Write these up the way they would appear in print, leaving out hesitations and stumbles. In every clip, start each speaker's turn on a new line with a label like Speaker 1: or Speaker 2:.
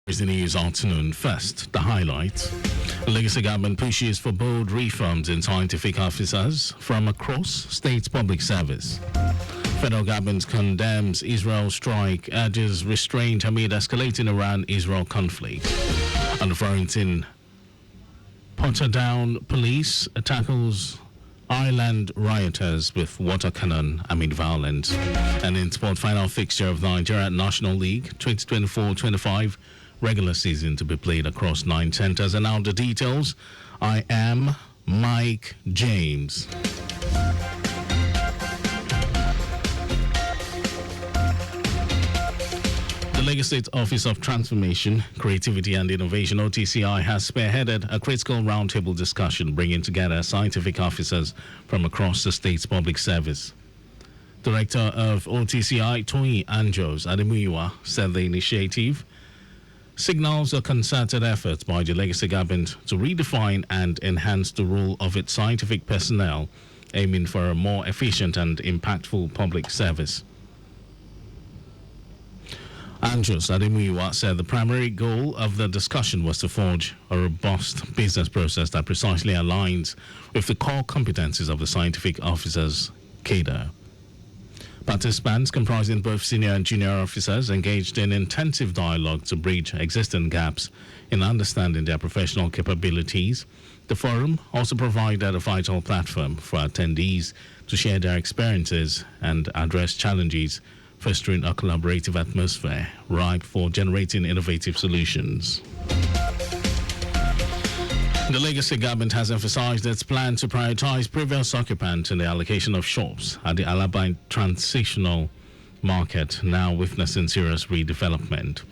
Speaker 1: The news afternoon. First, the highlights. The Legacy government pushes for bold reforms in scientific officers from across state public service. Federal government condemns Israel strike, urges restraint amid escalating Iran-Israel conflict. On the front in Portadown, police tackles island rioters with water cannon amid violence. And in sport, final fixture of the Nigeria National League 2024-25 regular season to be played across 9 centers. And now the details. I am Mike James. The Lagos State Office of Transformation, Creativity and Innovation, OTCI, has spearheaded a critical roundtable discussion bringing together scientific officers from across the state's public service. Director of OTCI, Toyin Anjos Ademuyiwa, said the initiative signals a concerted effort by the Legacy government to redefine and enhance the role of its scientific personnel, aiming for a more efficient and impactful public service. Andrews Ademuyiwa said the primary goal of the discussion was to forge a robust business process that precisely aligns with the core competencies of the scientific officers' cadre. Participants, comprising both senior and junior officers, engaged in intensive dialogue to bridge existing gaps in understanding their professional capabilities. The forum also provided a vital platform for attendees to share their experiences and address challenges, fostering a collaborative atmosphere ripe for generating innovative solutions. The Legacy government has emphasized its plan to prioritize previous occupants in the allocation of shops at the Alaba Transitional Market, now witnessing serious redevelopment.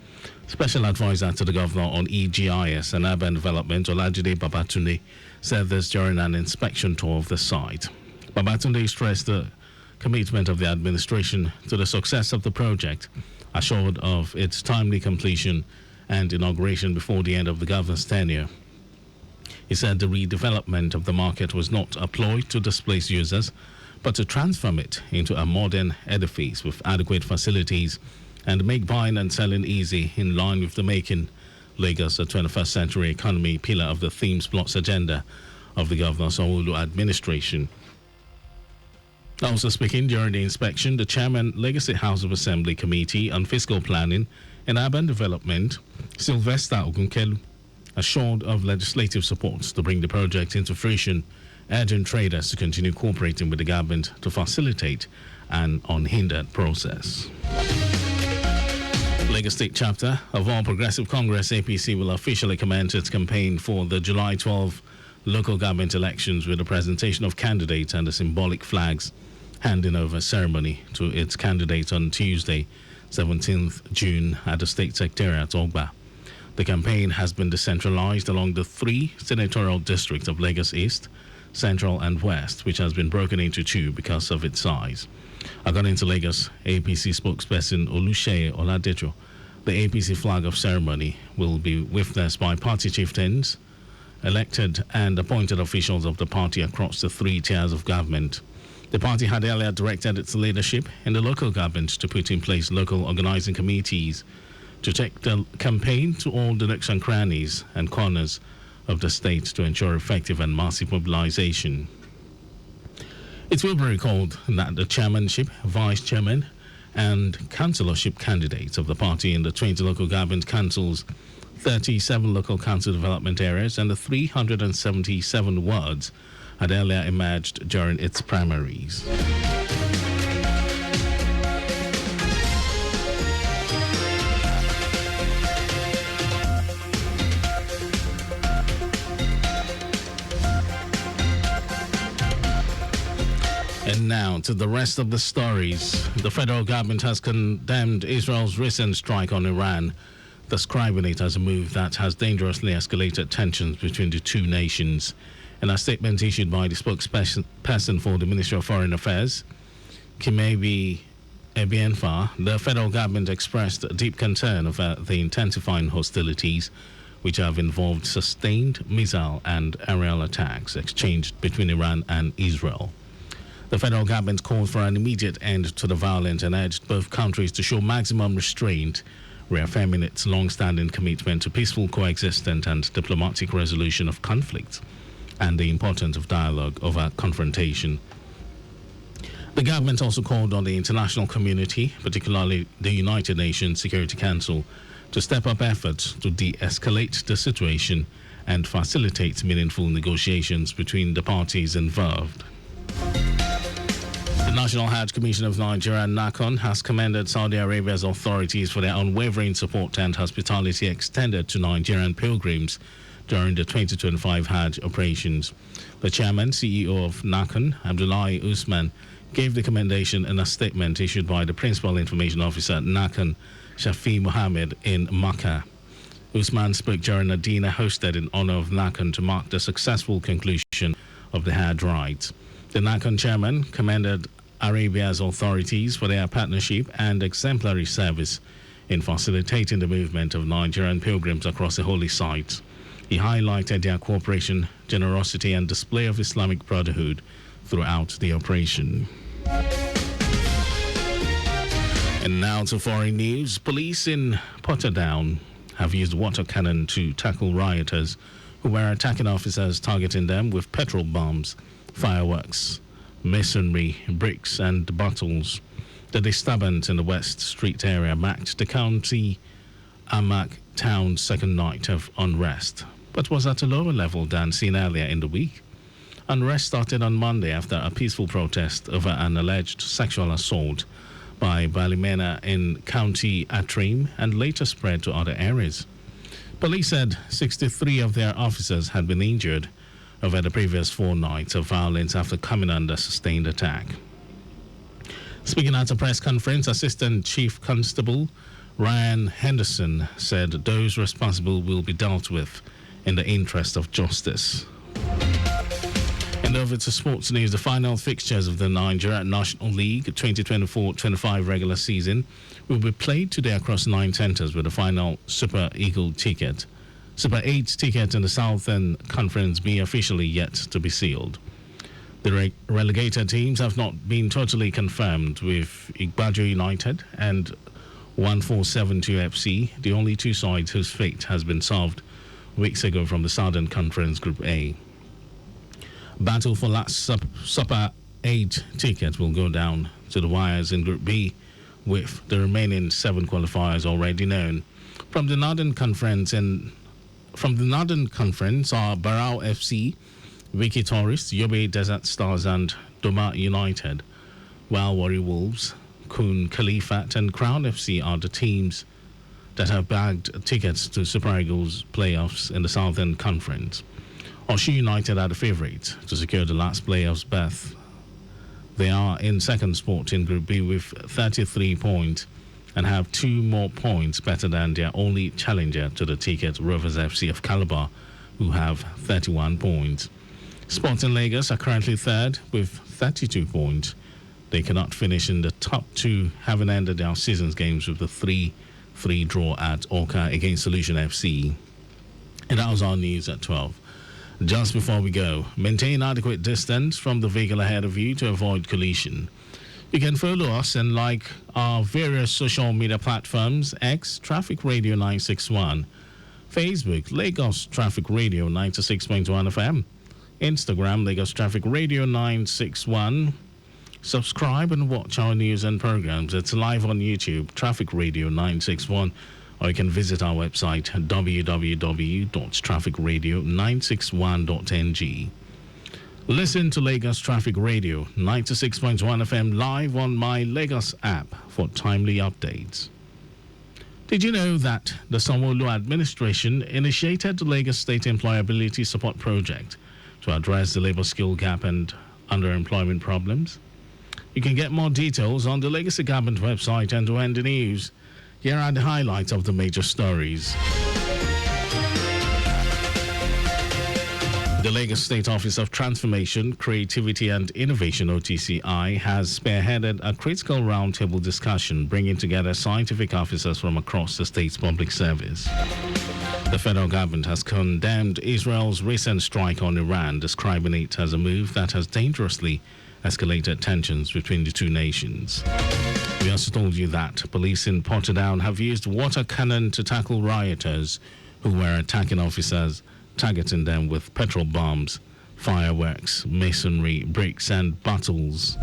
Speaker 1: Special advisor to the governor on EGIS and urban development, Olajide Babatunde, said this during an inspection tour of the site. Babatunde stressed the commitment of the administration to the success of the project, assured of its timely completion and inauguration before the end of the governor's tenure. He said the redevelopment of the market was not a ploy to displace users, but to transform it into a modern edifice with adequate facilities and make buying and selling easy, in line with the Making Lagos a 21st Century Economy pillar of the Themes Plots agenda of the Governor Sanwo-Olu administration. Also speaking during the inspection, the chairman, Legacy House of Assembly Committee on Fiscal Planning and Urban Development, Sylvester Ogunkelu, assured of legislative support to bring the project into fruition, urging traders to continue cooperating with the government to facilitate an unhindered process. Lagos State Chapter of All Progressive Congress APC will officially commence its campaign for the July 12 local government elections with the presentation of candidates and the symbolic flags handing over ceremony to its candidates on Tuesday, 17th June at the State Secretariat, Ogba. The campaign has been decentralized along the 3 senatorial districts of Lagos East, Central and West, which has been broken into 2 because of its size. According to Lagos APC spokesperson Oluseyi Oladejo, the APC flag of ceremony will be witnessed by party chieftains, elected and appointed officials of the party across the 3 tiers of government. The party had earlier directed its leadership in the local government to put in place local organizing committees to take the campaign to all the nooks and crannies and corners of the state to ensure effective and massive mobilization. It will be recalled that the chairmanship, vice chairman, and councillorship candidates of the party in the 20 local government councils, 37 local council development areas, and the 377 wards had earlier emerged during its primaries. And now to the rest of the stories. The federal government has condemned Israel's recent strike on Iran, describing it as a move that has dangerously escalated tensions between the 2 nations. In a statement issued by the spokesperson for the Ministry of Foreign Affairs, Kimebi Ebienfa, the federal government expressed deep concern over the intensifying hostilities, which have involved sustained missile and aerial attacks exchanged between Iran and Israel. The federal government called for an immediate end to the violence and urged both countries to show maximum restraint reaffirming its long-standing commitment to peaceful coexistence and diplomatic resolution of conflicts, and the importance of dialogue over confrontation. The government also called on the international community, particularly the United Nations Security Council, to step up efforts to de-escalate the situation and facilitate meaningful negotiations between the parties involved. The National Hajj Commission of Nigeria, NACON, has commended Saudi Arabia's authorities for their unwavering support and hospitality extended to Nigerian pilgrims during the 2025 Hajj operations. The chairman, CEO of NACON, Abdullahi Usman, gave the commendation in a statement issued by the Principal Information Officer at NACON, Shafi Mohammed, in Makkah. Usman spoke during a dinner hosted in honor of NACON to mark the successful conclusion of the Hajj rites. The NACON chairman commended Arabia's authorities for their partnership and exemplary service in facilitating the movement of Nigerian pilgrims across the holy sites. He highlighted their cooperation, generosity, and display of Islamic brotherhood throughout the operation. And now to foreign news. Police in Portadown have used water cannon to tackle rioters who were attacking officers, targeting them with petrol bombs, fireworks, masonry, bricks, and bottles. The disturbance in the West Street area marked the county Amak town's second night of unrest, but was at a lower level than seen earlier in the week. Unrest started on Monday after a peaceful protest over an alleged sexual assault by Ballymena in County Antrim and later spread to other areas. Police said 63 of their officers had been injured over the previous 4 nights of violence after coming under sustained attack. Speaking at a press conference, Assistant Chief Constable Ryan Henderson said those responsible will be dealt with in the interest of justice. And over to sports news. The final fixtures of the Nigeria National League 2024-25 regular season will be played today across 9 centres with the final Super Eagle ticket. Super 8 ticket in the Southern Conference being officially yet to be sealed. The relegated teams have not been totally confirmed, with Igbajo United and 1472 FC, the only 2 sides whose fate has been solved weeks ago from the Southern Conference Group A. Battle for last Super 8 ticket will go down to the wires in Group B, with the remaining 7 qualifiers already known. From the Northern Conference are Barao FC, Wiki Tourists, Yobe Desert Stars, and Doma United, while Warri Wolves, Kun Khalifat, and Crown FC are the teams that have bagged tickets to Super Eagles playoffs in the Southern Conference. Osun United are the favourites to secure the last playoffs berth. They are in second spot in Group B with 33 points and have 2 more points better than their only challenger to the ticket, Rovers FC of Calabar, who have 31 points. Sporting Lagos are currently third with 32 points. They cannot finish in the top 2, having ended their season's games with the 3-3 draw at Oka against Solution FC. And that was our news at 12. Just before we go, maintain adequate distance from the vehicle ahead of you to avoid collision. You can follow us and like our various social media platforms: X, Traffic Radio 961, Facebook, Lagos Traffic Radio 96.1 FM, Instagram, Lagos Traffic Radio 961. Subscribe and watch our news and programs. It's live on YouTube, Traffic Radio 961, or you can visit our website, www.trafficradio961.ng. Listen to Lagos Traffic Radio 96.1 FM live on My Lagos app for timely updates. Did you know that the Sanwo-Olu administration initiated the Lagos State Employability Support Project to address the labor skill gap and underemployment problems? You can get more details on the Legacy Government website and to end the news. Here are the highlights of the major stories. The Lagos State Office of Transformation, Creativity and Innovation, OTCI, has spearheaded a critical roundtable discussion bringing together scientific officers from across the state's public service. The federal government has condemned Israel's recent strike on Iran, describing it as a move that has dangerously escalated tensions between the two nations. We also told you that police in Portadown have used water cannon to tackle rioters who were attacking officers, targeting them with petrol bombs, fireworks, masonry, bricks, and bottles.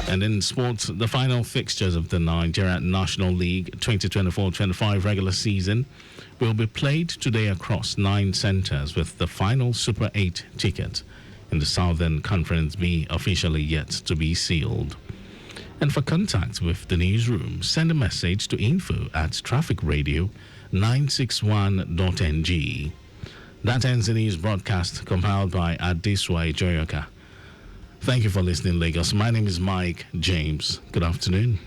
Speaker 1: And in sports, the final fixtures of the Nigeria National League 2024-25 regular season will be played today across 9 centers, with the final Super 8 ticket in the Southern Conference B officially yet to be sealed. And for contact with the newsroom, send a message to info@trafficradio961.ng. That ends the news broadcast compiled by Adeswai Joyoka. Thank you for listening, Lagos. My name is Mike James. Good afternoon.